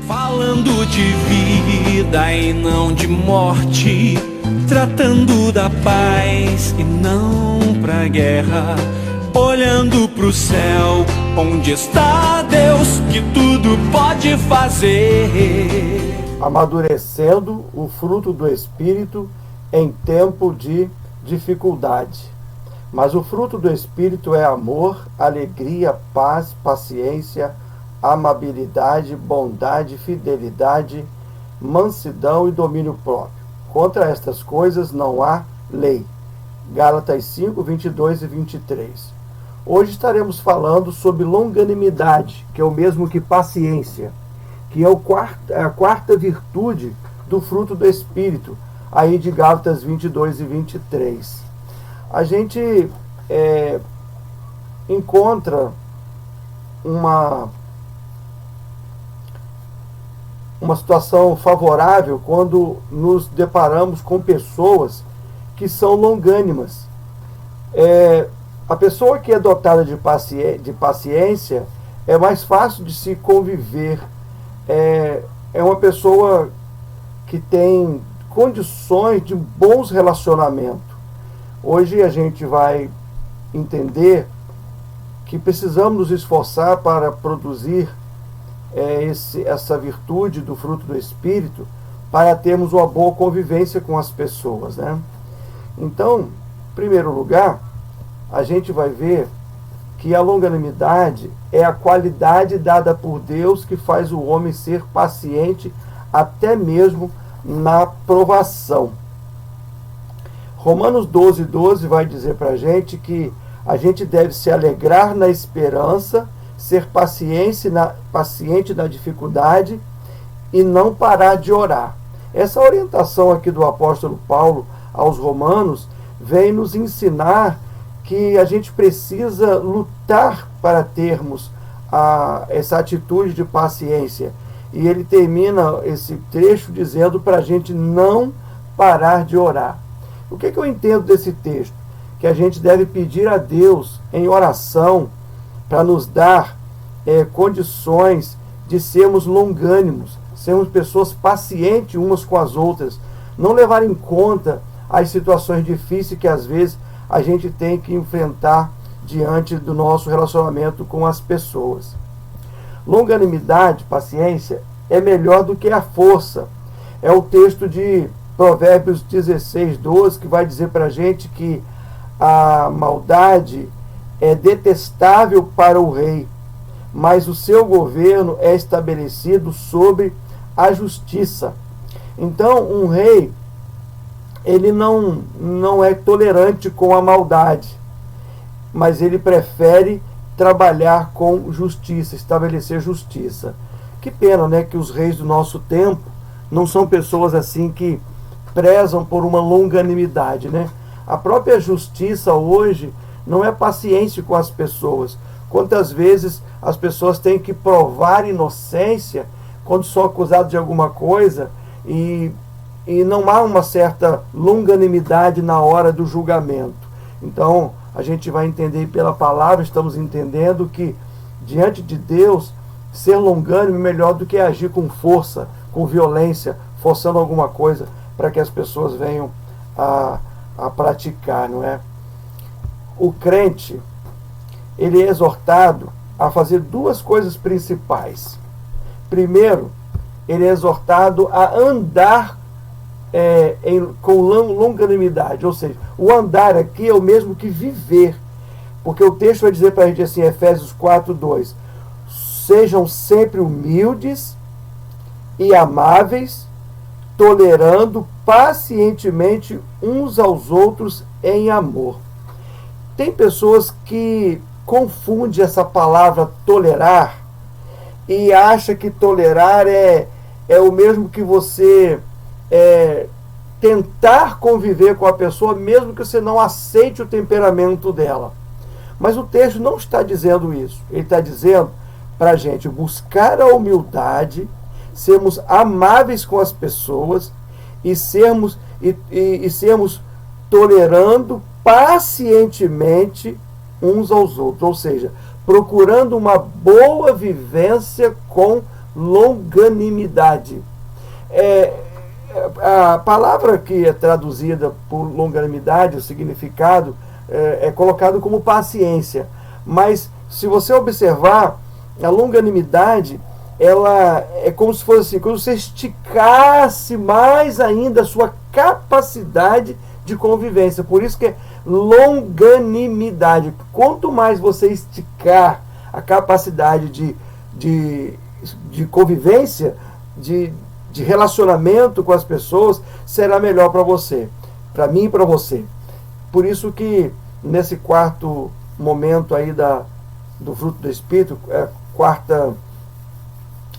Falando de vida e não de morte, tratando da paz e não pra guerra, olhando pro céu, onde está Deus que tudo pode fazer. Amadurecendo o fruto do Espírito em tempo de dificuldade. Mas o fruto do Espírito é amor, alegria, paz, paciência, amabilidade, bondade, fidelidade, mansidão e domínio próprio. Contra estas coisas não há lei. Gálatas 5, 22 e 23. Hoje estaremos falando sobre longanimidade, que é o mesmo que paciência, que é a quarta virtude do fruto do Espírito, aí de Gálatas 22 e 23. A gente encontra uma situação favorável quando nos deparamos com pessoas que são longânimas. A pessoa que é dotada de paciência é mais fácil de se conviver. É uma pessoa que tem condições de bons relacionamentos. Hoje a gente vai entender que precisamos nos esforçar para produzir essa virtude do fruto do Espírito para termos uma boa convivência com as pessoas, né? Então, em primeiro lugar, a gente vai ver que a longanimidade é a qualidade dada por Deus que faz o homem ser paciente até mesmo na provação. Romanos 12, 12 vai dizer para a gente que a gente deve se alegrar na esperança, ser paciente na dificuldade e não parar de orar. Essa orientação aqui do apóstolo Paulo aos romanos vem nos ensinar que a gente precisa lutar para termos essa atitude de paciência. E ele termina esse trecho dizendo para a gente não parar de orar. O que eu entendo desse texto? Que a gente deve pedir a Deus em oração para nos dar condições de sermos longânimos, sermos pessoas pacientes umas com as outras, não levar em conta as situações difíceis que às vezes a gente tem que enfrentar diante do nosso relacionamento com as pessoas. Longanimidade, paciência, é melhor do que a força. É o texto de Provérbios 16, 12, que vai dizer para a gente que a maldade é detestável para o rei, mas o seu governo é estabelecido sobre a justiça. Então, um rei, ele não é tolerante com a maldade, mas ele prefere trabalhar com justiça, estabelecer justiça. Que pena, né, que os reis do nosso tempo não são pessoas assim que prezam por uma longanimidade, né? A própria justiça hoje não é paciência com as pessoas. Quantas vezes as pessoas têm que provar inocência quando são acusados de alguma coisa e não há uma certa longanimidade na hora do julgamento. Então, a gente vai entender pela palavra, estamos entendendo que, diante de Deus, ser longânimo é melhor do que agir com força, com violência, forçando alguma coisa para que as pessoas venham a praticar, não é? O crente, ele é exortado a fazer duas coisas principais. Primeiro, ele é exortado a andar com longanimidade, ou seja, o andar aqui é o mesmo que viver, porque o texto vai dizer para a gente assim, Efésios 4, 2, sejam sempre humildes e amáveis, tolerando pacientemente uns aos outros em amor. Tem pessoas que confundem essa palavra tolerar e acham que tolerar é o mesmo que você tentar conviver com a pessoa, mesmo que você não aceite o temperamento dela. Mas o texto não está dizendo isso. Ele está dizendo para a gente buscar a humildade, sermos amáveis com as pessoas e sermos tolerando pacientemente uns aos outros, ou seja, procurando uma boa vivência com longanimidade. A palavra que é traduzida por longanimidade, o significado, é colocado como paciência. Mas, se você observar, a longanimidade, ela é como se fosse assim, como se você esticasse mais ainda a sua capacidade de convivência. Por isso que é longanimidade. Quanto mais você esticar a capacidade de convivência, de relacionamento com as pessoas, será melhor para você, para mim e para você. Por isso que nesse quarto momento aí do fruto do Espírito, quarta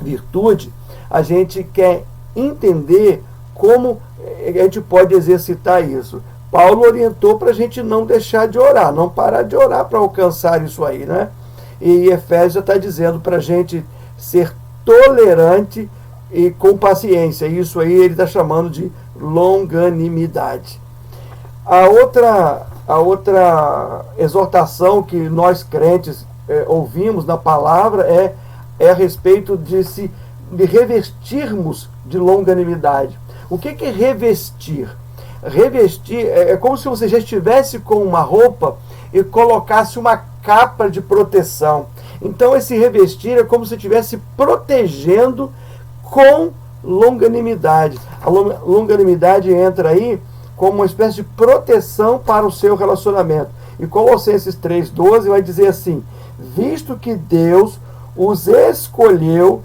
virtude, a gente quer entender como a gente pode exercitar isso. Paulo orientou para a gente não deixar de orar, não parar de orar para alcançar isso aí, né? E Efésios está dizendo para a gente ser tolerante e com paciência. Isso aí ele está chamando de longanimidade. A outra exortação que nós crentes ouvimos na palavra é a respeito de revestirmos de longanimidade. O que é revestir? Revestir é como se você já estivesse com uma roupa e colocasse uma capa de proteção. Então esse revestir é como se estivesse protegendo com longanimidade. A longanimidade entra aí como uma espécie de proteção para o seu relacionamento. E Colossenses 3,12 vai dizer assim: visto que Deus os escolheu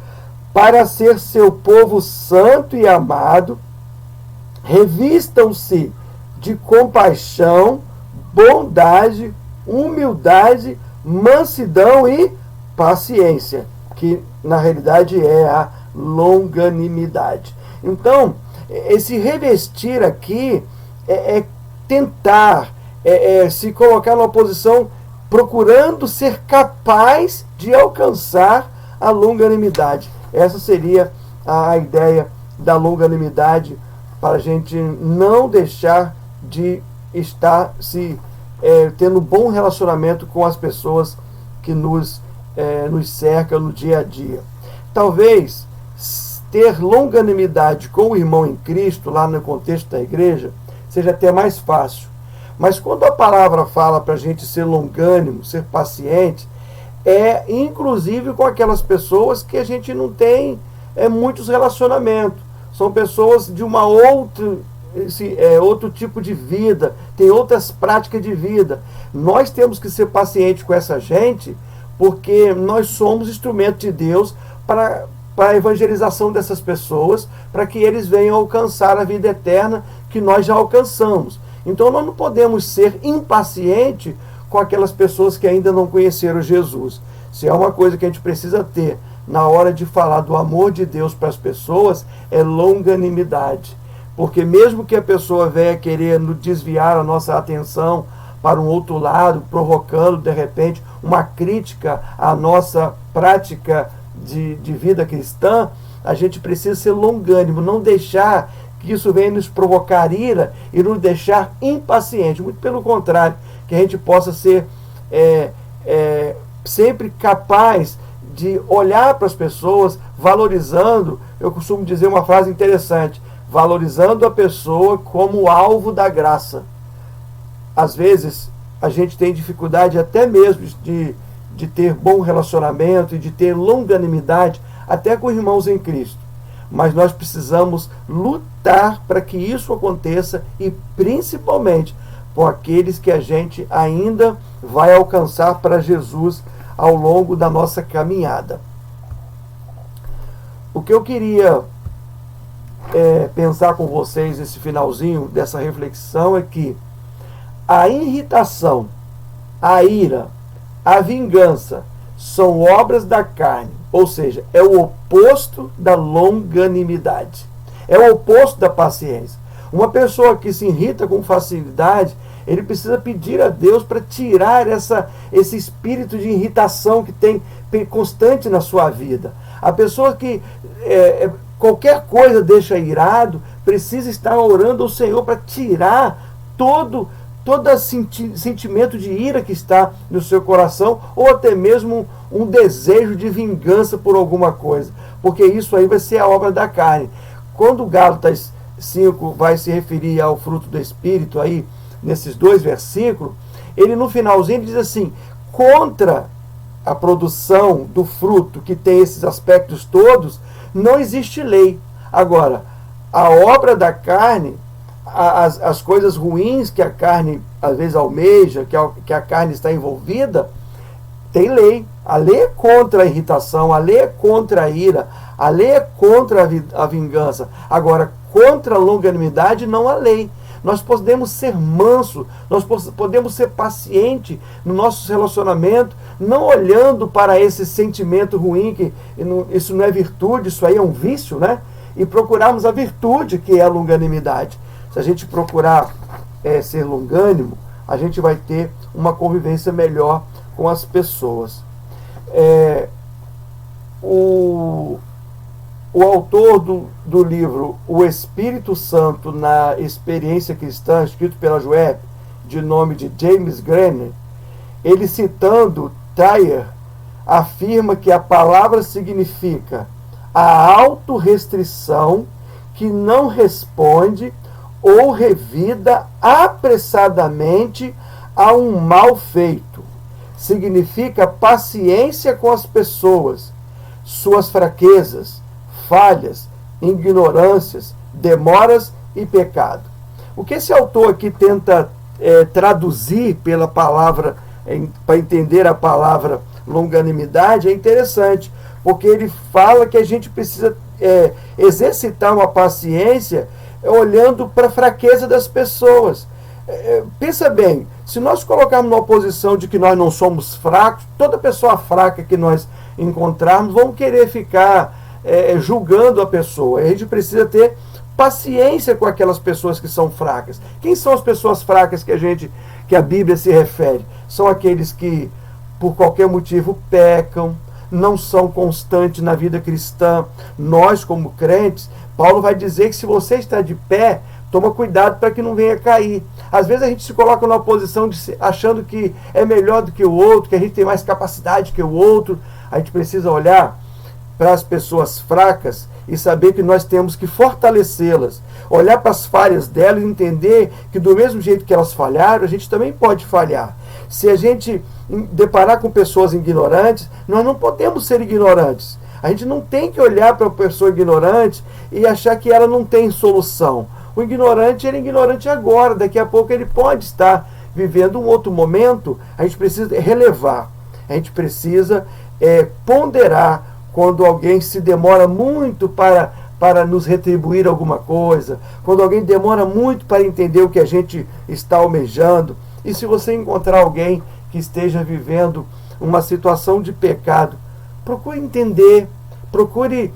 para ser seu povo santo e amado, revistam-se de compaixão, bondade, humildade, mansidão e paciência, que na realidade é a longanimidade. Então, esse revestir aqui é tentar se colocar numa posição procurando ser capaz de alcançar a longanimidade. Essa seria a ideia da longanimidade, para a gente não deixar de estar tendo bom relacionamento com as pessoas que nos cercam no dia a dia. Talvez ter longanimidade com o irmão em Cristo, lá no contexto da igreja, seja até mais fácil. Mas quando a palavra fala para a gente ser longânimo, ser paciente, inclusive com aquelas pessoas que a gente não tem muitos relacionamentos. São pessoas de outro tipo de vida, tem outras práticas de vida. Nós temos que ser pacientes com essa gente, porque nós somos instrumento de Deus para a evangelização dessas pessoas, para que eles venham alcançar a vida eterna que nós já alcançamos. Então nós não podemos ser impacientes com aquelas pessoas que ainda não conheceram Jesus. Se é uma coisa que a gente precisa ter na hora de falar do amor de Deus para as pessoas, é longanimidade. Porque mesmo que a pessoa venha querer desviar a nossa atenção para um outro lado, provocando de repente uma crítica à nossa prática de vida cristã, a gente precisa ser longânimo, não deixar que isso venha nos provocar ira e nos deixar impacientes. Muito pelo contrário, que a gente possa ser sempre capaz de olhar para as pessoas, valorizando, eu costumo dizer uma frase interessante, valorizando a pessoa como alvo da graça. Às vezes, a gente tem dificuldade até mesmo de ter bom relacionamento e de ter longanimidade, até com irmãos em Cristo. Mas nós precisamos lutar para que isso aconteça e principalmente com aqueles que a gente ainda vai alcançar para Jesus ao longo da nossa caminhada. O que eu queria pensar com vocês nesse finalzinho dessa reflexão é que a irritação, a ira, a vingança são obras da carne, ou seja, é o oposto da longanimidade, é o oposto da paciência. Uma pessoa que se irrita com facilidade, ele precisa pedir a Deus para tirar esse espírito de irritação que tem constante na sua vida. A pessoa que qualquer coisa deixa irado, precisa estar orando ao Senhor para tirar todo sentimento de ira que está no seu coração, ou até mesmo um desejo de vingança por alguma coisa, porque isso aí vai ser a obra da carne. Quando Gálatas 5 vai se referir ao fruto do Espírito aí, nesses 2 versículos, ele no finalzinho diz assim: contra a produção do fruto que tem esses aspectos todos, não existe lei. Agora, a obra da carne, as coisas ruins que a carne às vezes almeja, que a carne está envolvida, tem lei. A lei é contra a irritação, a lei é contra a ira, a lei é contra a vingança. Agora, contra a longanimidade não há lei. Nós podemos ser mansos, nós podemos ser pacientes no nosso relacionamento, não olhando para esse sentimento ruim, que isso não é virtude, isso aí é um vício, né? E procurarmos a virtude, que é a longanimidade. Se a gente procurar ser longânimo, a gente vai ter uma convivência melhor com as pessoas. O autor do livro O Espírito Santo na Experiência Cristã, escrito pela Joeb, de nome de James Grenner, ele citando Thayer, afirma que a palavra significa a autorrestrição que não responde ou revida apressadamente a um mal feito. Significa paciência com as pessoas, suas fraquezas, falhas, ignorâncias, demoras e pecado. O que esse autor aqui tenta traduzir pela palavra, para entender a palavra longanimidade, é interessante, porque ele fala que a gente precisa exercitar uma paciência olhando para a fraqueza das pessoas. Pensa bem, se nós colocarmos numa posição de que nós não somos fracos, toda pessoa fraca que nós encontrarmos, vamos querer ficar julgando a pessoa. A gente precisa ter paciência com aquelas pessoas que são fracas. Quem são as pessoas fracas que a Bíblia se refere? São aqueles que, por qualquer motivo, pecam, não são constantes na vida cristã. Nós, como crentes, Paulo vai dizer que se você está de pé, toma cuidado para que não venha cair. Às vezes a gente se coloca numa posição achando que é melhor do que o outro, que a gente tem mais capacidade que o outro. A gente precisa olhar para as pessoas fracas e saber que nós temos que fortalecê-las. Olhar para as falhas delas e entender que do mesmo jeito que elas falharam, a gente também pode falhar. Se a gente deparar com pessoas ignorantes, nós não podemos ser ignorantes. A gente não tem que olhar para a pessoa ignorante e achar que ela não tem solução. O ignorante, ele é ignorante agora, daqui a pouco ele pode estar vivendo um outro momento. A gente precisa relevar, a gente precisa ponderar quando alguém se demora muito para nos retribuir alguma coisa, quando alguém demora muito para entender o que a gente está almejando. E se você encontrar alguém que esteja vivendo uma situação de pecado, procure entender, procure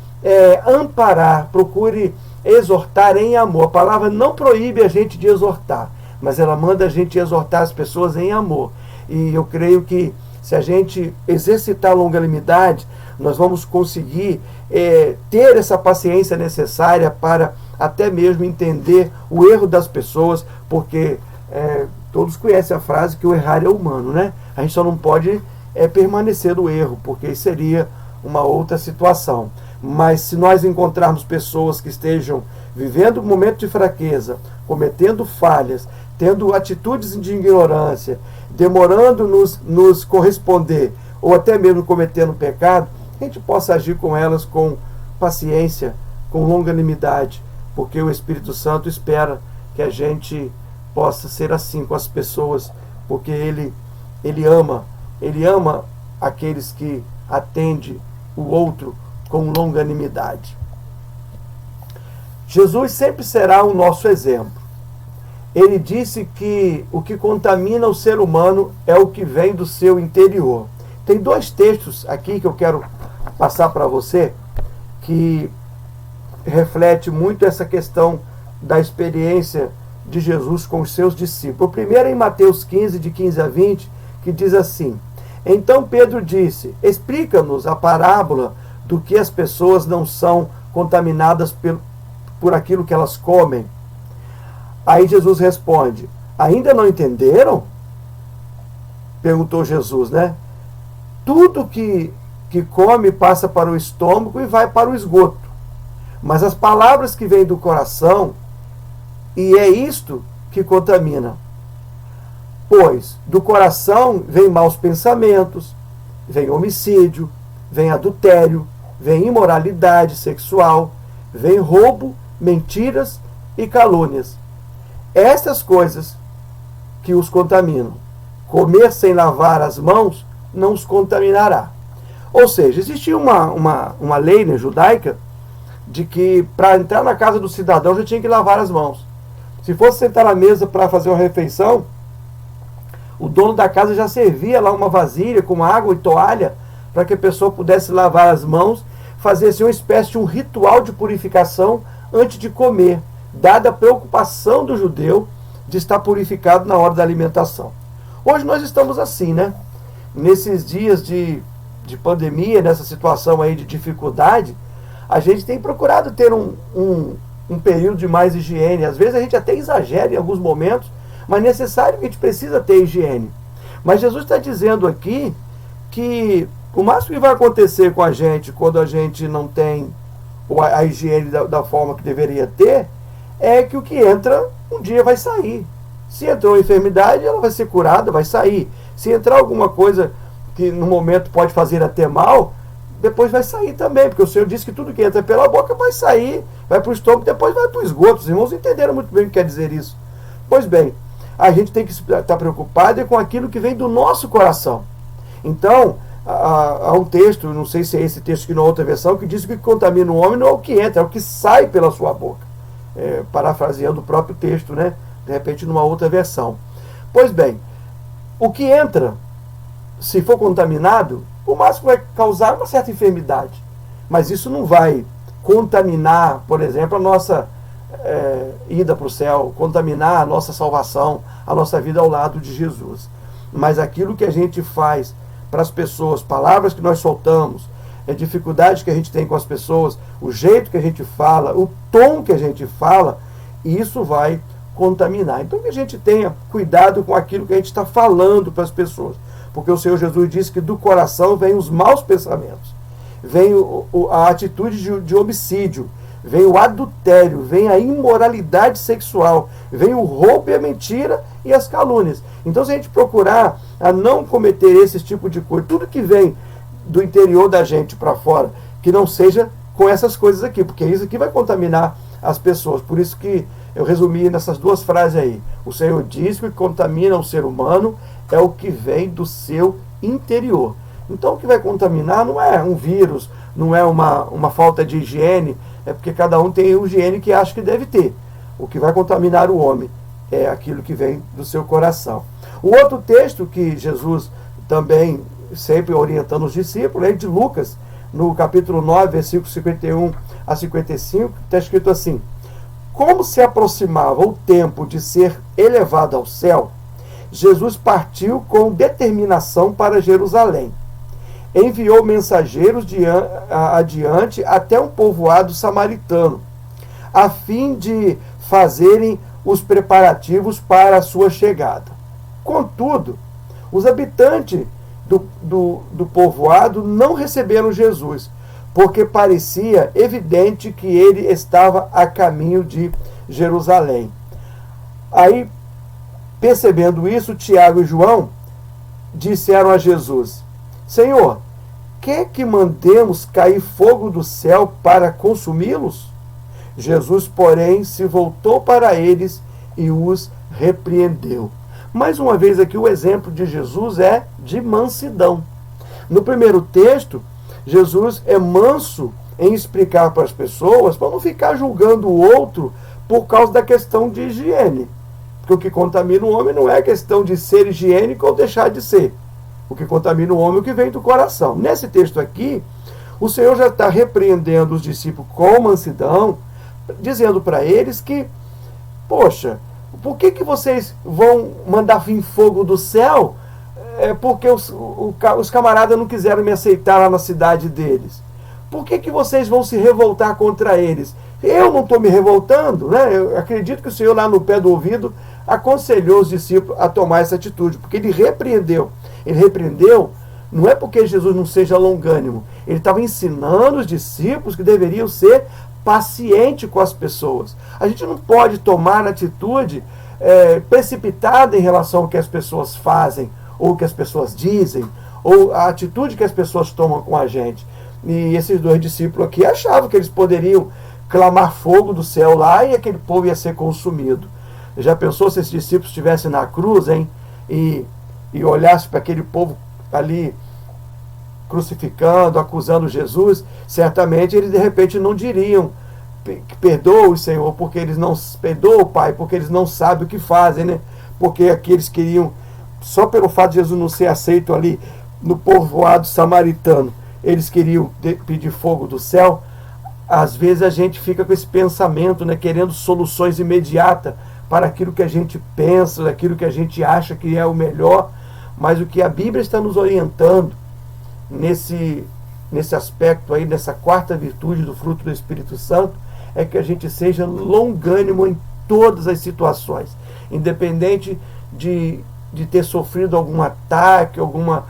amparar, procure exortar em amor. A palavra não proíbe a gente de exortar, mas ela manda a gente exortar as pessoas em amor. E eu creio que se a gente exercitar a longanimidade, nós vamos conseguir ter essa paciência necessária para até mesmo entender o erro das pessoas, porque todos conhecem a frase que o errar é humano, né? A gente só não pode permanecer no erro, porque isso seria uma outra situação. Mas se nós encontrarmos pessoas que estejam vivendo um momento de fraqueza, cometendo falhas, tendo atitudes de ignorância, demorando nos corresponder, ou até mesmo cometendo pecado, a gente possa agir com elas com paciência, com longanimidade, porque o Espírito Santo espera que a gente possa ser assim com as pessoas, porque ele ama aqueles que atendem o outro com longanimidade. Jesus sempre será o nosso exemplo. Ele disse que o que contamina o ser humano é o que vem do seu interior. Tem 2 textos aqui que eu quero passar para você, que reflete muito essa questão da experiência de Jesus com os seus discípulos. O primeiro é em Mateus 15, de 15 a 20, que diz assim: Então Pedro disse, explica-nos a parábola do que as pessoas não são contaminadas por aquilo que elas comem. Aí Jesus responde, ainda não entenderam? Perguntou Jesus, né? Tudo que come passa para o estômago e vai para o esgoto. Mas as palavras que vêm do coração, e é isto que contamina. Pois do coração vem maus pensamentos, vem homicídio, vem adultério, vem imoralidade sexual, vem roubo, mentiras e calúnias. Essas coisas que os contaminam. Comer sem lavar as mãos não os contaminará. Ou seja, existia uma lei, né, judaica, de que para entrar na casa do cidadão já tinha que lavar as mãos. Se fosse sentar na mesa para fazer uma refeição, o dono da casa já servia lá uma vasilha com água e toalha para que a pessoa pudesse lavar as mãos, fazer assim uma espécie de um ritual de purificação antes de comer, dada a preocupação do judeu de estar purificado na hora da alimentação. Hoje nós estamos assim, né? Nesses dias de pandemia, nessa situação aí de dificuldade, a gente tem procurado ter um período de mais higiene. Às vezes a gente até exagera em alguns momentos, mas é necessário que a gente precisa ter higiene. Mas Jesus está dizendo aqui que o máximo que vai acontecer com a gente quando a gente não tem a higiene da forma que deveria ter, é que o que entra um dia vai sair. Se entrou uma enfermidade, ela vai ser curada, vai sair. Se entrar alguma coisa que no momento pode fazer até mal, depois vai sair também, porque o Senhor disse que tudo que entra pela boca vai sair, vai para o estômago, depois vai para o esgoto. Os irmãos entenderam muito bem o que quer dizer isso. Pois bem, a gente tem que estar preocupado com aquilo que vem do nosso coração. Então, há um texto, não sei se é esse texto aqui na outra versão, que diz que o que contamina o homem não é o que entra, é o que sai pela sua boca. Parafraseando o próprio texto, né? De repente numa outra versão. Pois bem, o que entra, se for contaminado, o máximo vai causar uma certa enfermidade. Mas isso não vai contaminar, por exemplo, a nossa ida para o céu, contaminar a nossa salvação, a nossa vida ao lado de Jesus. Mas aquilo que a gente faz para as pessoas, palavras que nós soltamos, dificuldades que a gente tem com as pessoas, o jeito que a gente fala, o tom que a gente fala, isso vai contaminar. Então que a gente tenha cuidado com aquilo que a gente está falando para as pessoas. Porque o Senhor Jesus disse que do coração vem os maus pensamentos, vem a atitude de homicídio, vem o adultério, vem a imoralidade sexual, vem o roubo e a mentira e as calúnias. Então se a gente procurar a não cometer esse tipo de coisa, tudo que vem do interior da gente para fora, que não seja com essas coisas aqui, porque isso aqui vai contaminar as pessoas. Por isso que eu resumi nessas duas frases aí. O Senhor diz que o que contamina o ser humano é o que vem do seu interior. Então o que vai contaminar não é um vírus, não é uma falta de higiene, é porque cada um tem a higiene que acha que deve ter. O que vai contaminar o homem é aquilo que vem do seu coração. O outro texto que Jesus também sempre orientando os discípulos é de Lucas, no capítulo 9, versículos 51 a 55, está escrito assim: como se aproximava o tempo de ser elevado ao céu, Jesus partiu com determinação para Jerusalém. Enviou mensageiros adiante até um povoado samaritano, a fim de fazerem os preparativos para a sua chegada. Contudo, os habitantes do povoado não receberam Jesus, porque parecia evidente que ele estava a caminho de Jerusalém. Aí, percebendo isso, Tiago e João disseram a Jesus: Senhor, quer que mandemos cair fogo do céu para consumi-los? Jesus, porém, se voltou para eles e os repreendeu. Mais uma vez aqui o exemplo de Jesus é de mansidão. No primeiro texto, Jesus é manso em explicar para as pessoas, para não ficar julgando o outro por causa da questão de higiene. Porque o que contamina o homem não é a questão de ser higiênico ou deixar de ser. O que contamina o homem é o que vem do coração. Nesse texto aqui, o Senhor já está repreendendo os discípulos com mansidão, dizendo para eles que, poxa, por que vocês vão mandar vir fogo do céu? Porque os camaradas não quiseram me aceitar lá na cidade deles. Por que vocês vão se revoltar contra eles? Eu não estou me revoltando, né? Eu acredito que o Senhor lá no pé do ouvido aconselhou os discípulos a tomar essa atitude, porque ele repreendeu. Ele repreendeu Não é porque Jesus não seja longânimo. Ele estava ensinando os discípulos que deveriam ser pacientes com as pessoas. A gente não pode tomar atitude precipitada em relação ao que as pessoas fazem, ou o que as pessoas dizem, ou a atitude que as pessoas tomam com a gente. E esses dois discípulos aqui achavam que eles poderiam clamar fogo do céu lá e aquele povo ia ser consumido. Já pensou se esses discípulos estivessem na cruz, hein? E olhassem para aquele povo ali crucificando, acusando Jesus? Certamente eles de repente não diriam: perdoa-os, Senhor, porque eles não perdoam, Pai, porque eles não sabem o que fazem, né? Porque aqui eles queriam, só pelo fato de Jesus não ser aceito ali no povoado samaritano, eles queriam pedir fogo do céu. Às vezes a gente fica com esse pensamento, né, querendo soluções imediatas para aquilo que a gente pensa, aquilo que a gente acha que é o melhor, mas o que a Bíblia está nos orientando nesse aspecto aí, nessa quarta virtude do fruto do Espírito Santo, é que a gente seja longânimo em todas as situações, independente de ter sofrido algum ataque, alguma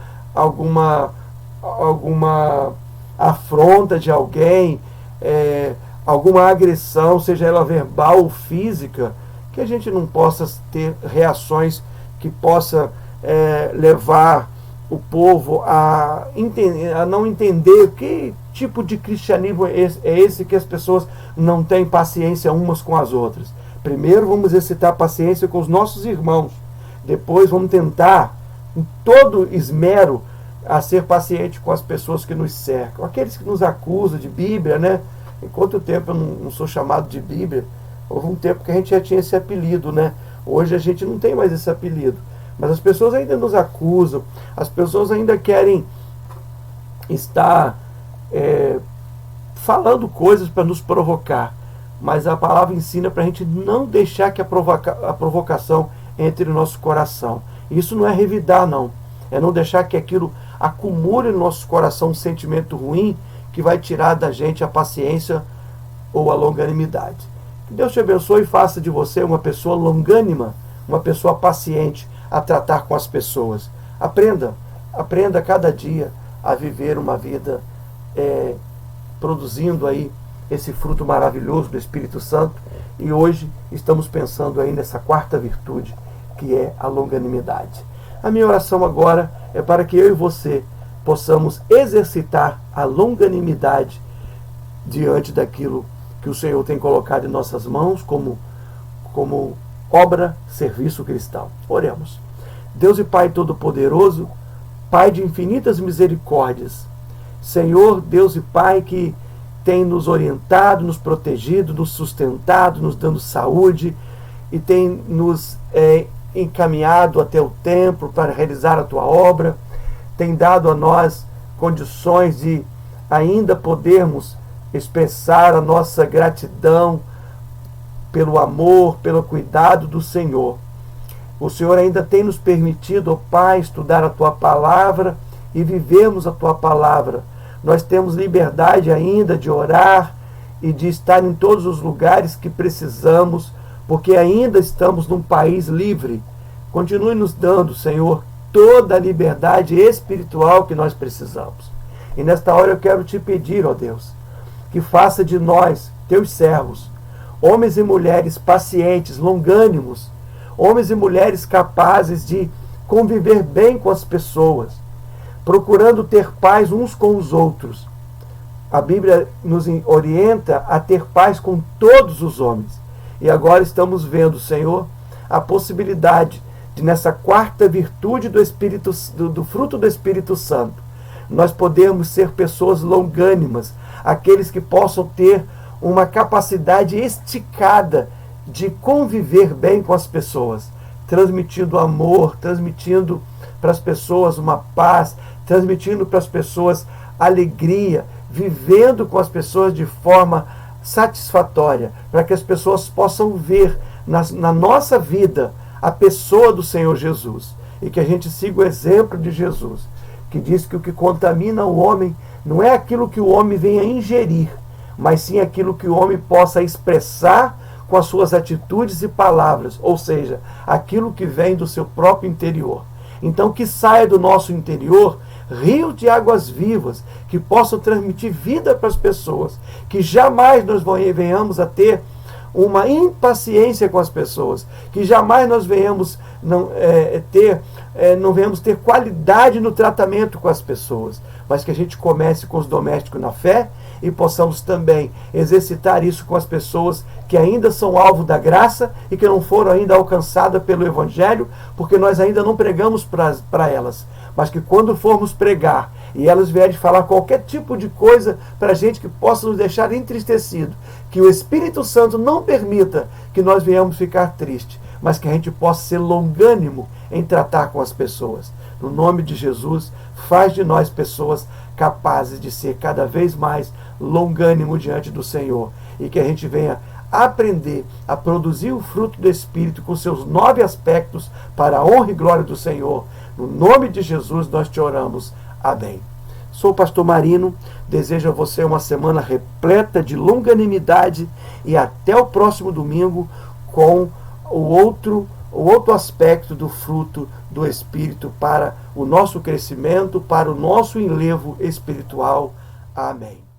afronta de alguém, alguma agressão, seja ela verbal ou física, que a gente não possa ter reações que possa levar o povo a não entender que tipo de cristianismo é esse que as pessoas não têm paciência umas com as outras. Primeiro vamos exercitar paciência com os nossos irmãos, depois vamos tentar, em todo esmero, a ser paciente com as pessoas que nos cercam, aqueles que nos acusam de Bíblia, né? Enquanto tempo eu não sou chamado de Bíblia, houve um tempo que a gente já tinha esse apelido, né? Hoje a gente não tem mais esse apelido, mas as pessoas ainda nos acusam, as pessoas ainda querem estar falando coisas para nos provocar, mas a palavra ensina para a gente não deixar que a provocação entre no nosso coração. Isso não é revidar, não. É não deixar que aquilo acumule no nosso coração um sentimento ruim que vai tirar da gente a paciência ou a longanimidade. Que Deus te abençoe e faça de você uma pessoa longânima, uma pessoa paciente a tratar com as pessoas. Aprenda cada dia a viver uma vida produzindo aí esse fruto maravilhoso do Espírito Santo. E hoje estamos pensando aí nessa quarta virtude, que é a longanimidade. A minha oração agora é para que eu e você possamos exercitar a longanimidade diante daquilo que o Senhor tem colocado em nossas mãos como obra, serviço cristão. Oremos. Deus e Pai Todo-Poderoso, Pai de infinitas misericórdias, Senhor, Deus e Pai que tem nos orientado, nos protegido, nos sustentado, nos dando saúde e tem nos encaminhado até o templo para realizar a Tua obra, tem dado a nós condições de ainda podermos expressar a nossa gratidão pelo amor, pelo cuidado do Senhor. O Senhor ainda tem nos permitido, ó Pai, estudar a Tua Palavra e vivermos a Tua Palavra. Nós temos liberdade ainda de orar e de estar em todos os lugares que precisamos, porque ainda estamos num país livre. Continue nos dando, Senhor, toda a liberdade espiritual que nós precisamos. E nesta hora eu quero te pedir, ó Deus, que faça de nós, teus servos, homens e mulheres pacientes, longânimos, homens e mulheres capazes de conviver bem com as pessoas, procurando ter paz uns com os outros. A Bíblia nos orienta a ter paz com todos os homens. E agora estamos vendo, Senhor, a possibilidade de, nessa quarta virtude do fruto do Espírito Santo, nós podemos ser pessoas longânimas, aqueles que possam ter uma capacidade esticada de conviver bem com as pessoas, transmitindo amor, transmitindo para as pessoas uma paz, transmitindo para as pessoas alegria, vivendo com as pessoas de forma satisfatória, para que as pessoas possam ver na nossa vida a pessoa do Senhor Jesus, e que a gente siga o exemplo de Jesus, que diz que o que contamina o homem não é aquilo que o homem venha ingerir, mas sim aquilo que o homem possa expressar com as suas atitudes e palavras, ou seja, aquilo que vem do seu próprio interior. Então que saia do nosso interior rios de águas vivas, que possam transmitir vida para as pessoas, que jamais nós venhamos a ter uma impaciência com as pessoas, que jamais nós venhamos não venhamos ter qualidade no tratamento com as pessoas, mas que a gente comece com os domésticos na fé e possamos também exercitar isso com as pessoas que ainda são alvo da graça e que não foram ainda alcançadas pelo Evangelho, porque nós ainda não pregamos para elas, mas que quando formos pregar e elas vierem falar qualquer tipo de coisa para a gente que possa nos deixar entristecido, que o Espírito Santo não permita que nós venhamos ficar tristes, mas que a gente possa ser longânimo em tratar com as pessoas. No nome de Jesus, faz de nós pessoas capazes de ser cada vez mais longânimo diante do Senhor, e que a gente venha aprender a produzir o fruto do Espírito com seus 9 aspectos para a honra e glória do Senhor. No nome de Jesus nós te oramos. Amém. Sou o pastor Marino, desejo a você uma semana repleta de longanimidade e até o próximo domingo com o outro aspecto do fruto do Espírito para o nosso crescimento, para o nosso enlevo espiritual. Amém.